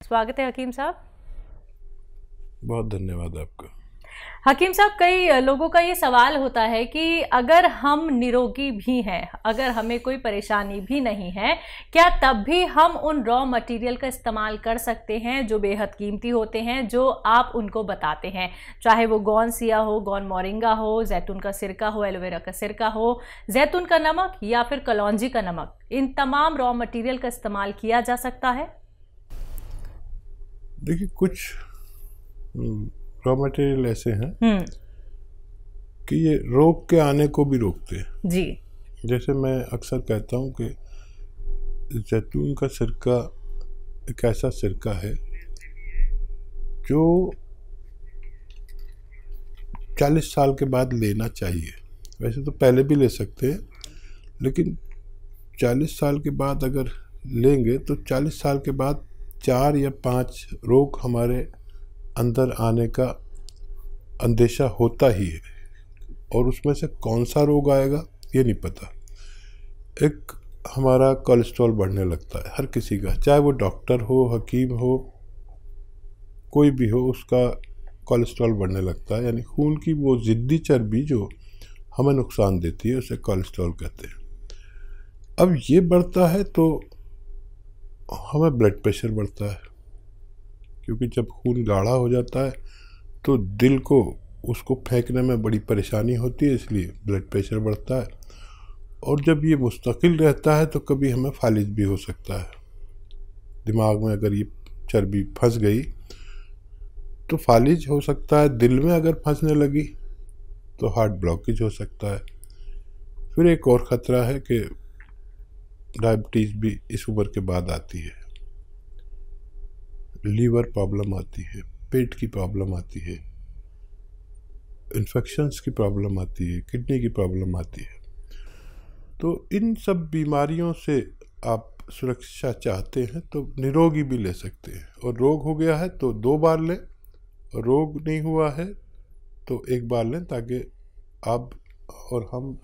स्वागत है हकीम साहब। बहुत धन्यवाद आपका। हकीम साहब, कई लोगों का ये सवाल होता है कि अगर हम निरोगी भी हैं, अगर हमें कोई परेशानी भी नहीं है, क्या तब भी हम उन रॉ मटेरियल का इस्तेमाल कर सकते हैं जो बेहद कीमती होते हैं, जो आप उनको बताते हैं, चाहे वो गौन सिया हो, गौन मोरिंगा हो, जैतून का सिरका हो, एलोवेरा का सिरका हो, जैतून का नमक या फिर कलौंजी का नमक, इन तमाम रॉ मटेरियल का इस्तेमाल किया जा सकता है? देखिए, कुछ रॉ मटेरियल ऐसे हैं कि ये रोग के आने को भी रोकते हैं जी। जैसे मैं अक्सर कहता हूँ कि जैतून का सिरका एक ऐसा सिरका है जो 40 साल के बाद लेना चाहिए। वैसे तो पहले भी ले सकते हैं, लेकिन 40 साल के बाद अगर लेंगे तो 40 साल के बाद 4 या 5 रोग हमारे अंदर आने का अंदेशा होता ही है, और उसमें से कौन सा रोग आएगा ये नहीं पता। एक हमारा कोलेस्ट्रॉल बढ़ने लगता है हर किसी का, चाहे वो डॉक्टर हो, हकीम हो, कोई भी हो, उसका कोलेस्ट्रॉल बढ़ने लगता है। यानी खून की वो ज़िद्दी चर्बी जो हमें नुकसान देती है उसे कोलेस्ट्रॉल कहते हैं। अब ये बढ़ता है तो हमें ब्लड प्रेशर बढ़ता है, क्योंकि जब खून गाढ़ा हो जाता है तो दिल को उसको फेंकने में बड़ी परेशानी होती है, इसलिए ब्लड प्रेशर बढ़ता है। और जब ये मुस्तकिल रहता है तो कभी हमें फालिज भी हो सकता है। दिमाग में अगर ये चर्बी फंस गई तो फालिज हो सकता है। दिल में अगर फंसने लगी तो हार्ट ब्लॉकेज हो सकता है। फिर एक और ख़तरा है कि डायबिटीज़ भी इस उम्र के बाद आती है, लीवर प्रॉब्लम आती है, पेट की प्रॉब्लम आती है, इन्फेक्शंस की प्रॉब्लम आती है, किडनी की प्रॉब्लम आती है। तो इन सब बीमारियों से आप सुरक्षा चाहते हैं तो निरोगी भी ले सकते हैं, और रोग हो गया है तो 2 बार लें, और रोग नहीं हुआ है तो 1 बार लें, ताकि आप और हम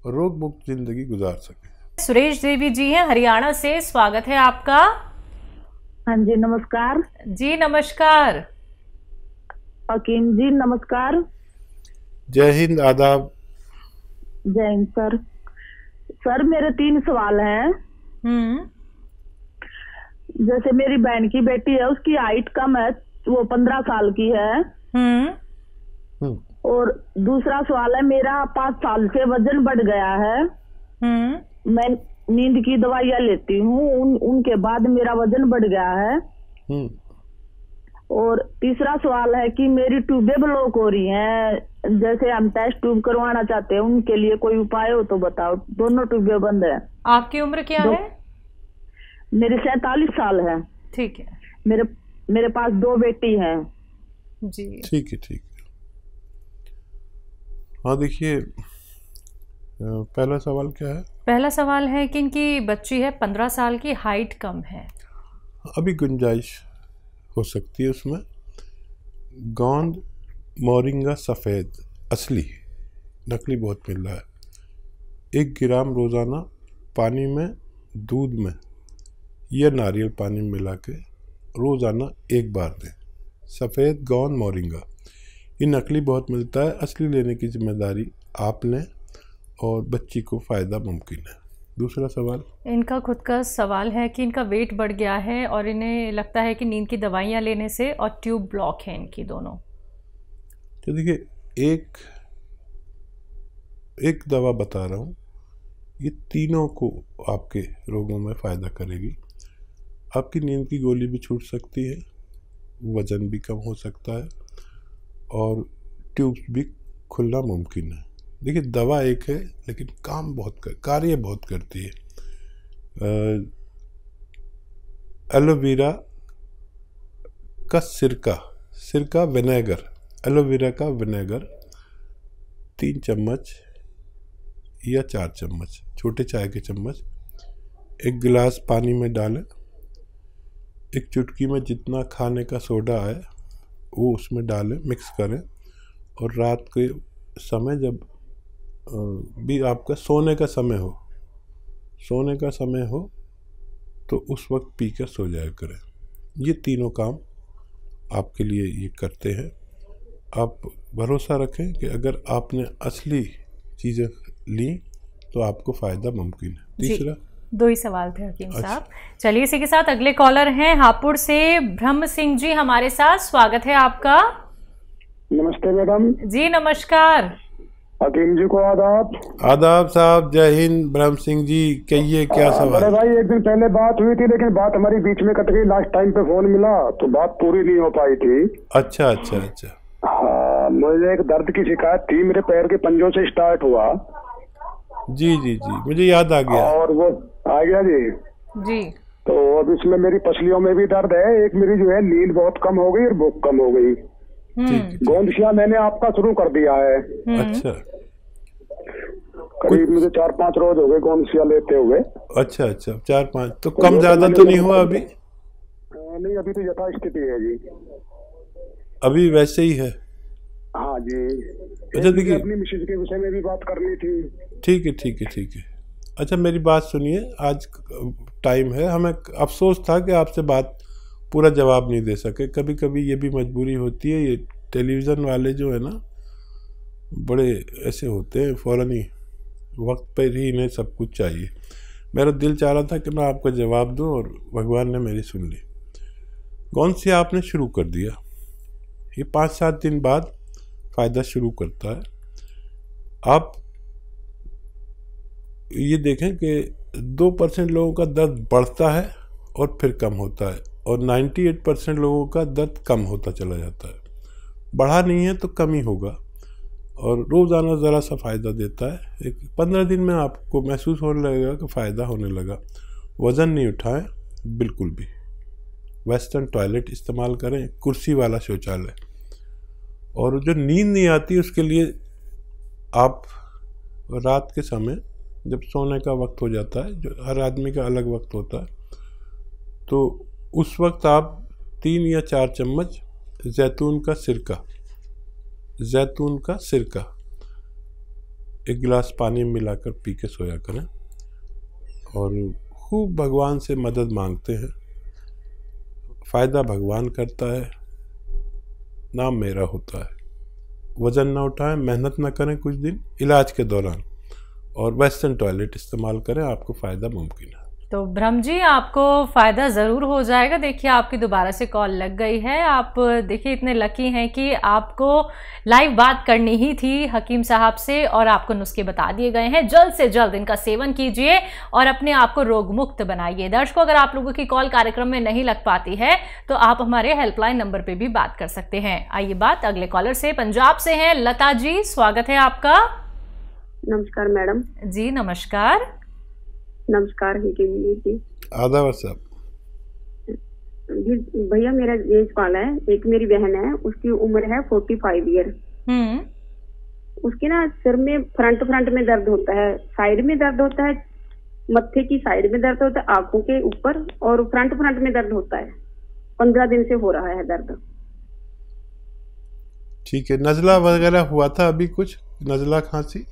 रोग मुक्त ज़िंदगी गुजार सकें। सुरेश देवी जी हैं हरियाणा से, स्वागत है आपका। हाँ जी, नमस्कार जी। नमस्कार हकीम जी, नमस्कार। जय हिंद, आदाब। जय हिंद सर। सर, मेरे 3 सवाल हैं। जैसे मेरी बहन की बेटी है, उसकी हाइट कम है, वो 15 साल की है। और दूसरा सवाल है, मेरा 5 साल से वजन बढ़ गया है। मैं नींद की दवाइयाँ लेती हूँ, उनके बाद मेरा वजन बढ़ गया है। और तीसरा सवाल है कि मेरी ट्यूबें ब्लॉक हो रही हैं, जैसे हम टेस्ट ट्यूब करवाना चाहते हैं, उनके लिए कोई उपाय हो तो बताओ। दोनों ट्यूबें बंद है। आपकी उम्र क्या है? मेरी 47 साल है। ठीक है। मेरे पास 2 बेटी हैं। जी ठीक है, ठीक है। हाँ, देखिए, पहला सवाल क्या है? पहला सवाल है कि इनकी बच्ची है 15 साल की, हाइट कम है। अभी गुंजाइश हो सकती है उसमें। गोंद मोरिंगा सफ़ेद असली, नकली बहुत मिल रहा है। 1 ग्राम रोज़ाना पानी में, दूध में या नारियल पानी में मिला के रोज़ाना 1 बार दें। सफ़ेद गोंद मोरिंगा, ये नकली बहुत मिलता है, असली लेने की जिम्मेदारी आप लें और बच्ची को फ़ायदा मुमकिन है। दूसरा सवाल, इनका खुद का सवाल है कि इनका वेट बढ़ गया है और इन्हें लगता है कि नींद की दवाइयाँ लेने से और ट्यूब ब्लॉक है इनकी दोनों। तो देखिए, एक दवा बता रहा हूँ, ये तीनों को आपके रोगों में फ़ायदा करेगी। आपकी नींद की गोली भी छूट सकती है, वज़न भी कम हो सकता है, और ट्यूब्स भी खुलना मुमकिन है। देखिए, दवा एक है लेकिन कार्य बहुत करती है। एलोवेरा का सिरका विनेगर, एलोवेरा का विनेगर 3 चम्मच या 4 चम्मच, छोटे चाय के चम्मच, 1 गिलास पानी में डालें। 1 चुटकी में जितना खाने का सोडा है वो उसमें डालें, मिक्स करें, और रात के समय जब भी आपका सोने का समय हो तो उस वक्त पीकर सो जाया करें। ये तीनों काम आपके लिए ये करते हैं। आप भरोसा रखें कि अगर आपने असली चीज़ें ली तो आपको फ़ायदा मुमकिन है। तीसरा, 2 ही सवाल थे हकीम साहब। चलिए इसी के साथ अगले कॉलर हैं हापुड़ से ब्रह्म सिंह जी हमारे साथ, स्वागत है आपका। नमस्ते मैडम जी नमस्कार। हकीम जी को आदाब। आदाब साहब, जय हिंद। ब्रह्म सिंह जी कहिए क्या सवाल। अरे भाई एक दिन पहले बात हुई थी लेकिन बात हमारी बीच में कट गई, लास्ट टाइम पे फोन मिला तो बात पूरी नहीं हो पाई थी। अच्छा अच्छा अच्छा। हाँ, मुझे एक दर्द की शिकायत थी, मेरे पैर के पंजों से स्टार्ट हुआ। जी जी जी, मुझे याद आ गया। और वो आ गया जी। तो अब इसमें मेरी पसलियों में भी दर्द है, एक मेरी जो है नींद बहुत कम हो गई और भूख कम हो गई। गोंदशिया मैंने आपका शुरू कर दिया है। अच्छा, करीब मुझे 4-5 रोज हो गए गोंदशिया लेते हुए। अच्छा अच्छा, 4-5 तो कम ज्यादा तो नहीं हुआ अभी? नहीं, अभी तो यथास्थिति है जी, अभी वैसे ही है। हाँ जी। अच्छा देखिए, अपनी मिसेज के विषय में भी बात करनी थी। ठीक है ठीक है ठीक है। अच्छा मेरी बात सुनिए, आज टाइम है, हमें अफसोस था कि आपसे बात पूरा जवाब नहीं दे सके। कभी कभी ये भी मजबूरी होती है, ये टेलीविज़न वाले जो है ना बड़े ऐसे होते हैं, फ़ौरन ही वक्त पर ही इन्हें सब कुछ चाहिए। मेरा दिल चाह रहा था कि मैं आपको जवाब दूं और भगवान ने मेरी सुन ली। कौन सी आपने शुरू कर दिया, ये 5-7 दिन बाद फ़ायदा शुरू करता है। आप ये देखें कि 2% लोगों का दर्द बढ़ता है और फिर कम होता है, और 98% लोगों का दर्द कम होता चला जाता है। बढ़ा नहीं है तो कम ही होगा, और रोज़ाना ज़रा सा फ़ायदा देता है। 15 दिन में आपको महसूस होने लगेगा कि फ़ायदा होने लगा। वज़न नहीं उठाएं बिल्कुल भी, वेस्टर्न टॉयलेट इस्तेमाल करें, कुर्सी वाला शौचालय। और जो नींद नहीं आती उसके लिए आप रात के समय जब सोने का वक्त हो जाता है, जो हर आदमी का अलग वक्त होता है, तो उस वक्त आप 3 या 4 चम्मच जैतून का सिरका 1 गिलास पानी में मिलाकर पी के सोया करें, और खूब भगवान से मदद मांगते हैं। फ़ायदा भगवान करता है, नाम मेरा होता है। वज़न ना उठाएं, मेहनत ना करें कुछ दिन इलाज के दौरान, और वेस्टर्न टॉयलेट इस्तेमाल करें, आपको फ़ायदा मुमकिन है। तो ब्रह्म जी आपको फ़ायदा ज़रूर हो जाएगा। देखिए आपकी दोबारा से कॉल लग गई है। आप देखिए इतने लकी हैं कि आपको लाइव बात करनी ही थी हकीम साहब से, और आपको नुस्खे बता दिए गए हैं। जल्द से जल्द इनका सेवन कीजिए और अपने आप को रोग मुक्त बनाइए। दर्शकों, अगर आप लोगों की कॉल कार्यक्रम में नहीं लग पाती है तो आप हमारे हेल्पलाइन नंबर पर भी बात कर सकते हैं। आइए बात अगले कॉलर से, पंजाब से हैं लता जी, स्वागत है आपका। नमस्कार मैडम जी। नमस्कार। नमस्कार जी। आदाब साहब। भैया मेरा ये सवाल है, एक मेरी बहन है, उसकी उम्र है 45 ईयर। उसके ना सिर में फ्रंट में दर्द होता है, साइड में दर्द होता है, मत्थे की साइड में दर्द होता है, आंखों के ऊपर, और फ्रंट में दर्द होता है। 15 दिन से हो रहा है दर्द। ठीक है, नज़ला वगैरह हुआ था अभी कुछ, नज़ला खांसी?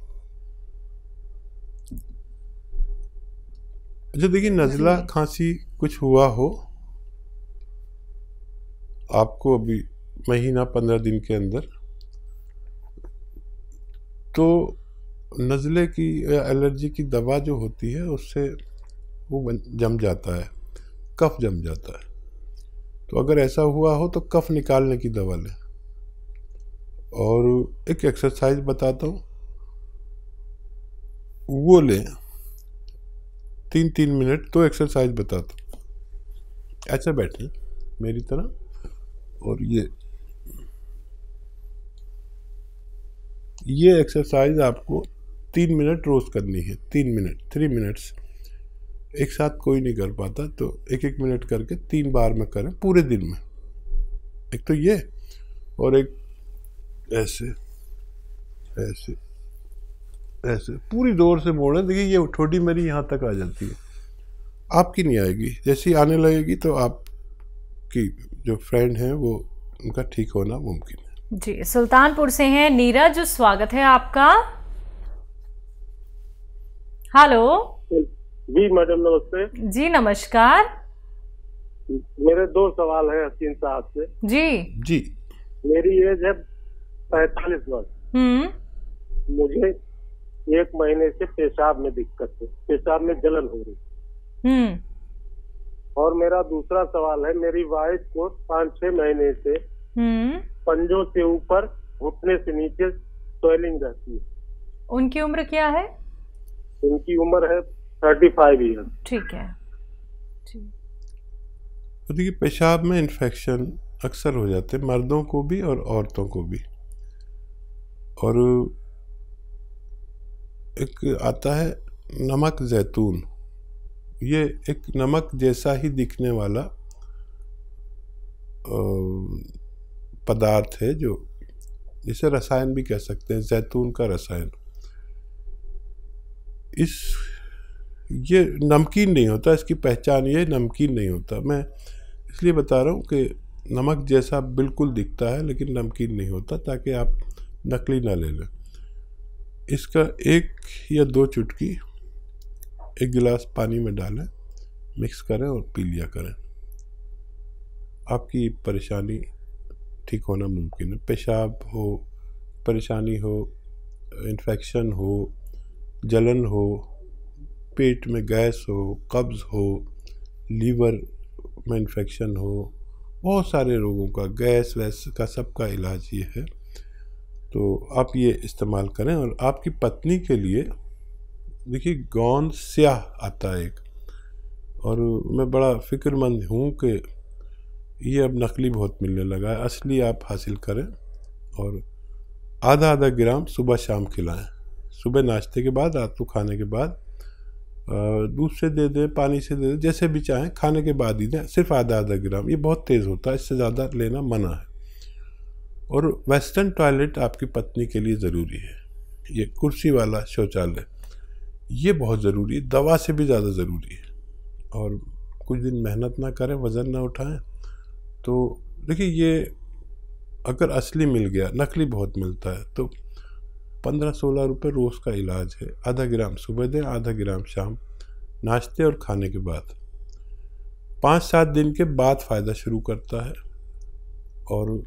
अच्छा देखिए, नज़ला खांसी कुछ हुआ हो आपको अभी महीना 15 दिन के अंदर, तो नज़ले की एलर्जी की दवा जो होती है उससे वो जम जाता है, कफ जम जाता है। तो अगर ऐसा हुआ हो तो कफ निकालने की दवा लें। और एक एक्सरसाइज बताता हूँ, वो लें 3-3 मिनट। तो एक्सरसाइज बताता हूँ। ऐसा बैठें मेरी तरह, और ये एक्सरसाइज आपको 3 मिनट रोज करनी है। 3 मिनट्स एक साथ कोई नहीं कर पाता, तो 1-1 मिनट करके 3 बार में करें पूरे दिन में। एक तो ये, और एक ऐसे ऐसे ऐसे पूरी जोर से मोड़ें। देखिए ये ठोडी मेरी यहाँ तक आ जाती है, आपकी नहीं आएगी। जैसी आने लगेगी तो आपकी जो फ्रेंड हैं वो उनका ठीक होना मुमकिन है। जी। सुल्तानपुर से हैं नीरज, स्वागत है आपका। हेलो जी मैडम, नमस्ते। जी नमस्कार। मेरे 2 सवाल है हसीन साहब से। जी। मेरी एज है 45 वर्ष। मुझे 1 महीने से पेशाब में दिक्कत है, पेशाब में जलन हो रही। और मेरा दूसरा सवाल है, मेरी वाइफ को 5-6 महीने से पंजों से ऊपर घुटने से नीचे स्वेलिंग रहती है। उनकी उम्र क्या है? उनकी उम्र है 35 ईयर। ठीक है। देखिए, पेशाब में इन्फेक्शन अक्सर हो जाते हैं, मर्दों को भी और औरतों को भी। और एक आता है नमक जैतून, ये एक नमक जैसा ही दिखने वाला पदार्थ है, जो जिसे रसायन भी कह सकते हैं, जैतून का रसायन। ये नमकीन नहीं होता, इसकी पहचान ये नमकीन नहीं होता। मैं इसलिए बता रहा हूँ कि नमक जैसा बिल्कुल दिखता है लेकिन नमकीन नहीं होता, ताकि आप नकली ना ले लें। इसका 1 या 2 चुटकी 1 गिलास पानी में डालें, मिक्स करें और पी लिया करें। आपकी परेशानी ठीक होना मुमकिन है। पेशाब हो, परेशानी हो, इन्फेक्शन हो, जलन हो, पेट में गैस हो, कब्ज़ हो, लीवर में इन्फेक्शन हो, बहुत सारे रोगों का, गैस वैस का सबका इलाज ये है। तो आप ये इस्तेमाल करें। और आपकी पत्नी के लिए देखिए, गोंद स्याह आता है एक, और मैं बड़ा फ़िक्रमंद हूँ कि ये अब नकली बहुत मिलने लगा है। असली आप हासिल करें और आधा ग्राम सुबह शाम खिलाएं। सुबह नाश्ते के बाद, रात को खाने के बाद, दूध से दे दें, पानी से दे दें, जैसे भी चाहें, खाने के बाद ही दें। सिर्फ आधा ग्राम, ये बहुत तेज़ होता है, इससे ज़्यादा लेना मना है। और वेस्टर्न टॉयलेट आपकी पत्नी के लिए ज़रूरी है। ये कुर्सी वाला शौचालय ये बहुत ज़रूरी है, दवा से भी ज़्यादा ज़रूरी है। और कुछ दिन मेहनत ना करें, वज़न ना उठाएं। तो देखिए, ये अगर असली मिल गया, नकली बहुत मिलता है, तो 15-16 रुपये रोज़ का इलाज है। आधा ग्राम सुबह दें, आधा ग्राम शाम, नाश्ते और खाने के बाद। 5-7 दिन के बाद फ़ायदा शुरू करता है। और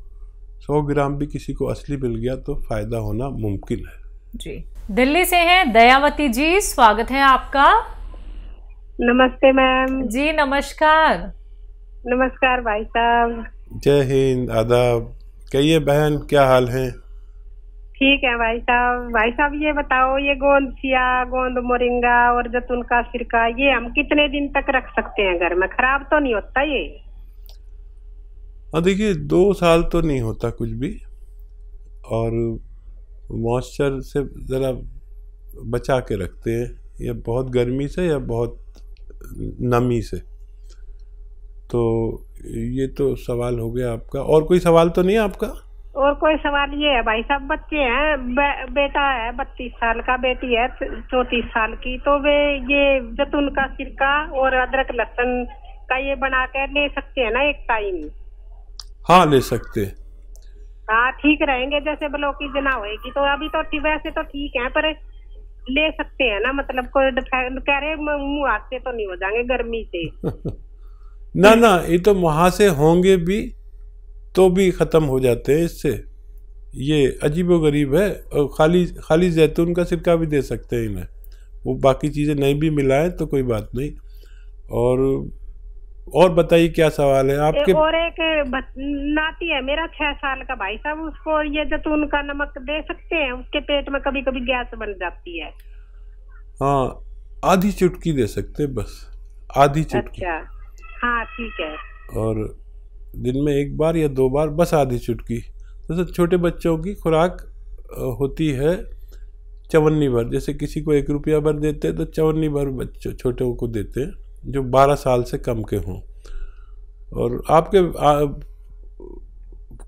100 ग्राम भी किसी को असली मिल गया तो फ़ायदा होना मुमकिन है। जी। दिल्ली से हैं दयावती जी, स्वागत है आपका। नमस्ते मैम। जी नमस्कार। नमस्कार भाई साहब। जय हिंद, आदाब। कहिए बहन, क्या हाल है? ठीक है भाई साहब। भाई साहब ये बताओ, ये गोंद सिया, गोंद मोरिंगा और जैतून का सिरका, ये हम कितने दिन तक रख सकते हैं घर में? खराब तो नहीं होता ये? देखिए, 2 साल तो नहीं होता कुछ भी। और मॉइस्चर से ज़रा बचा के रखते हैं, या बहुत गर्मी से या बहुत नमी से। तो ये तो सवाल हो गया आपका। और कोई सवाल तो नहीं है आपका? और कोई सवाल ये है भाई साहब, बच्चे हैं, बेटा है 32 साल का, बेटी है 34 साल की, तो वे ये जैतून का सिरका और अदरक लहसुन का ये बना कर ले सकते हैं ना एक टाइम? हाँ, ले सकते हैं। हाँ, ठीक रहेंगे। जैसे ब्लॉक की जना होगी तो अभी तो वैसे तो ठीक है, पर ले सकते हैं ना? मतलब कोई कह रहे मुँह हाथ से तो नहीं हो जाएंगे गर्मी से? ना, ये तो वहाँ से होंगे भी तो भी ख़त्म हो जाते हैं इससे। ये अजीबोगरीब है। और खाली जैतून का सिरका भी दे सकते हैं इन्हें, वो बाकी चीज़ें नहीं भी मिलाएं तो कोई बात नहीं। और बताइए क्या सवाल है आपके? और एक नाती है मेरा 6 साल का भाई साहब, उसको ये जैतून का नमक दे सकते हैं? उसके पेट में कभी कभी गैस बन जाती है। हाँ, आधी चुटकी दे सकते हैं, बस आधी चुटकी। अच्छा, हाँ ठीक है। और दिन में 1 बार या 2 बार, बस आधी चुटकी। जैसे छोटे बच्चों की खुराक होती है चवन्नी भर, जैसे किसी को 1 रुपया भर देते हैं तो चवन्नी भर बच्चों छोटों को देते हैं जो 12 साल से कम के हों। और आपके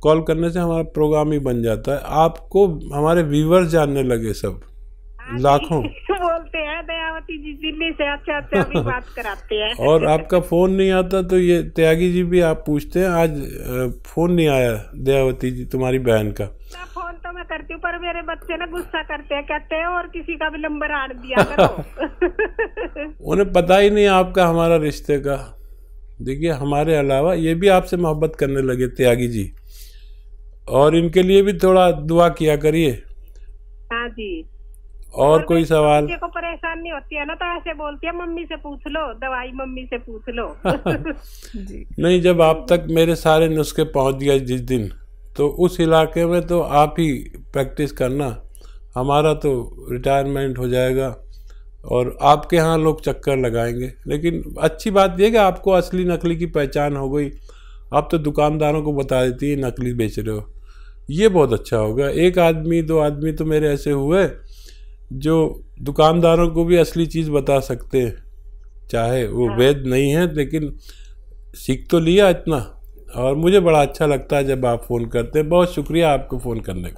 कॉल करने से हमारा प्रोग्राम ही बन जाता है। आपको हमारे व्यूअर्स जानने लगे, सब लाखों बोलते हैं दयावती जी दिल्ली से, अच्छा भी बात कराते हैं। और आपका फोन नहीं आता तो ये त्यागी जी भी आप पूछते हैं, आज फोन नहीं आया दयावती जी तुम्हारी बहन का। फोन तो मैं करती हूँ, पर मेरे बच्चे ना गुस्सा करते हैं, कहते हैं और किसी का भी नंबर आड़ दिया करो। उन्हें पता ही नहीं आपका हमारा रिश्ते का। देखिए हमारे अलावा ये भी आपसे मोहब्बत करने लगे त्यागी जी, और इनके लिए भी थोड़ा दुआ किया करिए। हाँ जी। और कोई सवाल? बच्चे को परेशानी होती है ना तो ऐसे बोलती है मम्मी से पूछ लो, दवाई मम्मी से पूछ लो। जी। नहीं, जब आप तक मेरे सारे नुस्खे पहुंच गए जिस दिन, तो उस इलाके में तो आप ही प्रैक्टिस करना, हमारा तो रिटायरमेंट हो जाएगा और आपके यहाँ लोग चक्कर लगाएंगे। लेकिन अच्छी बात यह कि आपको असली नकली की पहचान हो गई, आप तो दुकानदारों को बता देती है नकली बेच रहे हो, ये बहुत अच्छा होगा। एक आदमी 2 आदमी तो मेरे ऐसे हुए जो दुकानदारों को भी असली चीज़ बता सकते हैं, चाहे वो वैध नहीं है, लेकिन सीख तो लिया इतना। और मुझे बड़ा अच्छा लगता है जब आप फ़ोन करते हैं। बहुत शुक्रिया आपको फ़ोन करने का।